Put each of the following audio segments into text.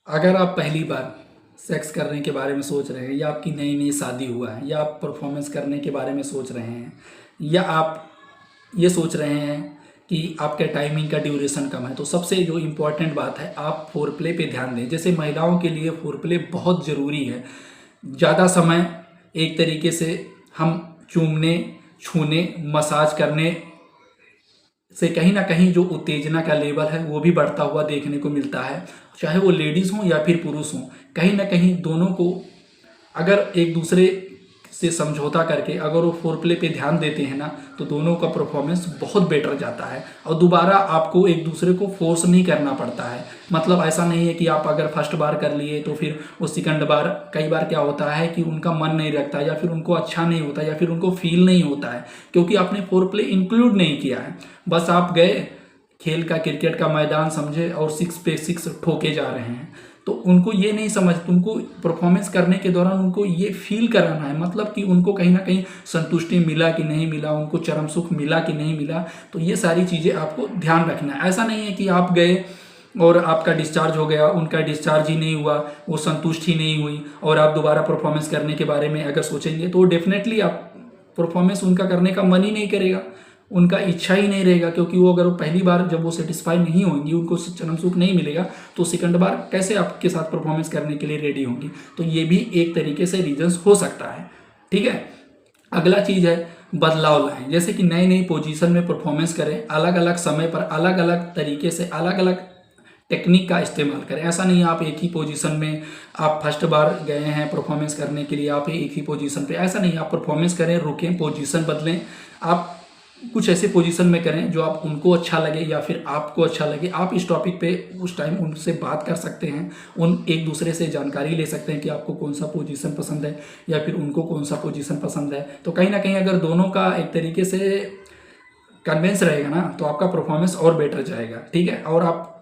अगर आप पहली बार सेक्स करने के बारे में सोच रहे हैं या आपकी नई नई शादी हुआ है या आप परफॉर्मेंस करने के बारे में सोच रहे हैं या आप ये सोच रहे हैं कि आपके टाइमिंग का ड्यूरेशन कम है, तो सबसे जो इम्पोर्टेंट बात है, आप फोर प्ले पे ध्यान दें। जैसे महिलाओं के लिए फोर प्ले बहुत ज़रूरी है। ज़्यादा समय एक तरीके से हम चूमने, छूने, मसाज करने से कहीं ना कहीं जो उत्तेजना का लेवल है वो भी बढ़ता हुआ देखने को मिलता है। चाहे वो लेडीज़ हों या फिर पुरुष हों, कहीं ना कहीं दोनों को अगर एक दूसरे से समझौता करके अगर वो फोर प्ले पे ध्यान देते हैं ना, तो दोनों का परफॉर्मेंस बहुत बेटर जाता है और दोबारा आपको एक दूसरे को फोर्स नहीं करना पड़ता है। मतलब ऐसा नहीं है कि आप अगर फर्स्ट बार कर लिए तो फिर वो सेकंड बार, कई बार क्या होता है कि उनका मन नहीं रखता या फिर उनको अच्छा नहीं होता या फिर उनको फील नहीं होता है, क्योंकि आपने फोर प्ले इंक्लूड नहीं किया है। बस आप गए, खेल का, क्रिकेट का मैदान समझे और 6 पे 6 ठोके जा रहे हैं, तो उनको ये नहीं समझ, उनको परफॉर्मेंस करने के दौरान उनको ये फील कराना है, मतलब कि उनको कहीं ना कहीं संतुष्टि मिला कि नहीं मिला, उनको चरम सुख मिला कि नहीं मिला। तो ये सारी चीज़ें आपको ध्यान रखना है। ऐसा नहीं है कि आप गए और आपका डिस्चार्ज हो गया, उनका डिस्चार्ज ही नहीं हुआ, वो संतुष्ट ही नहीं हुई और आप दोबारा परफॉर्मेंस करने के बारे में अगर सोचेंगे तो डेफिनेटली आप परफॉर्मेंस उनका करने का मन ही नहीं करेगा, उनका इच्छा ही नहीं रहेगा। क्योंकि वो अगर वो पहली बार जब वो सेटिस्फाई नहीं होंगी, उनको चरम सुख नहीं मिलेगा, तो सेकंड बार कैसे आपके साथ परफॉर्मेंस करने के लिए रेडी होंगी। तो ये भी एक तरीके से रीजंस हो सकता है। ठीक है, अगला चीज़ है बदलाव लाएं। जैसे कि नई नई पोजीशन में परफॉर्मेंस करें, अलग अलग समय पर अलग अलग तरीके से अलग अलग टेक्निक का इस्तेमाल करें। ऐसा नहीं आप एक ही पोजीशन में, आप फर्स्ट बार गए हैं परफॉर्मेंस करने के लिए, आप एक ही पोजीशन पे, ऐसा नहीं, आप परफॉर्मेंस करें, रुकें, पोजीशन बदलें। आप कुछ ऐसे पोजीशन में करें जो आप उनको अच्छा लगे या फिर आपको अच्छा लगे। आप इस टॉपिक पे उस टाइम उनसे बात कर सकते हैं, उन एक दूसरे से जानकारी ले सकते हैं कि आपको कौन सा पोजीशन पसंद है या फिर उनको कौन सा पोजीशन पसंद है। तो कहीं ना कहीं अगर दोनों का एक तरीके से कन्वेंस रहेगा ना, तो आपका परफॉर्मेंस और बेटर जाएगा। ठीक है, और आपको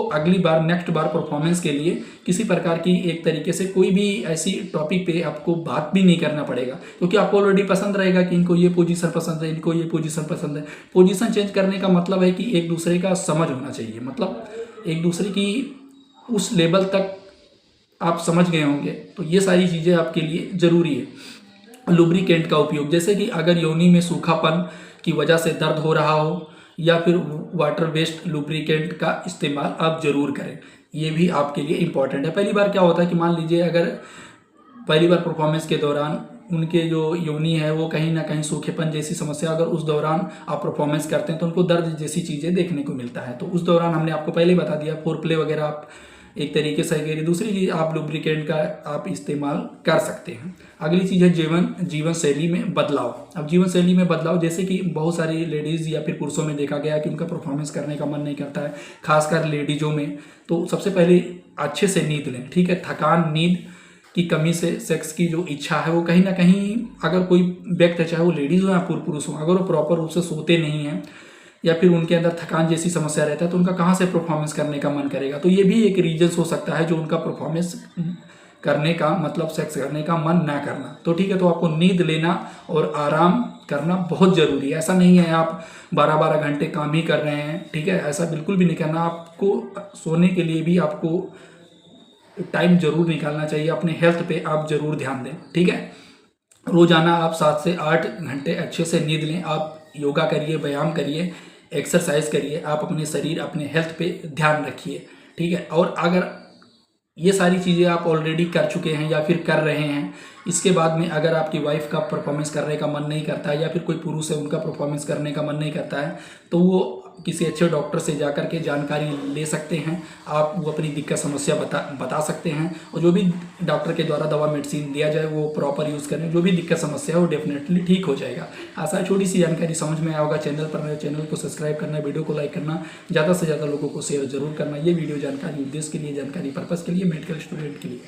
अगली बार, नेक्स्ट बार परफॉर्मेंस के लिए किसी प्रकार की एक तरीके से कोई भी ऐसी टॉपिक पे आपको बात भी नहीं करना पड़ेगा, क्योंकि आपको ऑलरेडी पसंद रहेगा कि इनको ये पोजीशन पसंद है, इनको ये पोजीशन पसंद है। पोजीशन चेंज करने का मतलब है कि एक दूसरे का समझ होना चाहिए, मतलब एक दूसरे की उस लेवल तक आप समझ गए होंगे। तो ये सारी चीज़ें आपके लिए ज़रूरी है। लुब्रिकेंट का उपयोग, जैसे कि अगर योनि में सूखापन की वजह से दर्द हो रहा हो या फिर वाटर बेस्ड लुब्रिकेंट का इस्तेमाल आप ज़रूर करें। ये भी आपके लिए इम्पॉर्टेंट है। पहली बार क्या होता है कि मान लीजिए अगर पहली बार परफॉर्मेंस के दौरान उनके जो योनि है वो कहीं ना कहीं सूखेपन जैसी समस्या, अगर उस दौरान आप परफॉर्मेंस करते हैं तो उनको दर्द जैसी चीज़ें देखने को मिलता है। तो उस दौरान हमने आपको पहले ही बता दिया, फोर प्ले वगैरह आप एक तरीके से करिए। दूसरी चीज़, आप लुब्रिकेंट का आप इस्तेमाल कर सकते हैं। अगली चीज़ है जीवन शैली में बदलाव। अब जीवन शैली में बदलाव, जैसे कि बहुत सारी लेडीज़ या फिर पुरुषों में देखा गया कि उनका परफॉर्मेंस करने का मन नहीं करता है, खासकर लेडीज़ों में। तो सबसे पहले अच्छे से नींद लें। ठीक है, थकान, नींद की कमी से सेक्स की जो इच्छा है वो कहीं ना कहीं, अगर कोई व्यक्ति, चाहे वो लेडीज़ हो या पुरुष हो, अगर वो प्रॉपर रूप से सोते नहीं हैं या फिर उनके अंदर थकान जैसी समस्या रहता है, तो उनका कहाँ से परफॉर्मेंस करने का मन करेगा। तो ये भी एक रीजन हो सकता है जो उनका परफॉर्मेंस करने का, मतलब सेक्स करने का मन ना करना। तो ठीक है, तो आपको नींद लेना और आराम करना बहुत ज़रूरी है। ऐसा नहीं है आप 12-12 घंटे काम ही कर रहे हैं, ठीक है, ऐसा बिल्कुल भी नहीं करना। आपको सोने के लिए भी आपको टाइम जरूर निकालना चाहिए। अपने हेल्थ पे आप जरूर ध्यान दें। ठीक है, रोजाना आप 7 से 8 घंटे अच्छे से नींद लें। आप योगा करिए, व्यायाम करिए, एक्सरसाइज करिए, आप अपने शरीर, अपने हेल्थ पे ध्यान रखिए। ठीक है, और अगर ये सारी चीज़ें आप ऑलरेडी कर चुके हैं या फिर कर रहे हैं, इसके बाद में अगर आपकी वाइफ का परफॉर्मेंस करने का मन नहीं करता है या फिर कोई पुरुष है उनका परफॉर्मेंस करने का मन नहीं करता है, तो वो किसी अच्छे डॉक्टर से जा कर के जानकारी ले सकते हैं। आप वो अपनी दिक्कत, समस्या बता सकते हैं और जो भी डॉक्टर के द्वारा दवा मेडिसिन दिया जाए वो प्रॉपर यूज़ करें। जो भी दिक्कत समस्या है वो डेफिनेटली ठीक हो जाएगा। आशा है छोटी सी जानकारी समझ में आया होगा। चैनल पर नए, चैनल को सब्सक्राइब करना, वीडियो को लाइक करना, ज़्यादा से ज़्यादा लोगों को शेयर जरूर करना। ये वीडियो जानकारी उद्देश्य के लिए, जानकारी पर्पज़ के लिए, मेडिकल स्टूडेंट के लिए।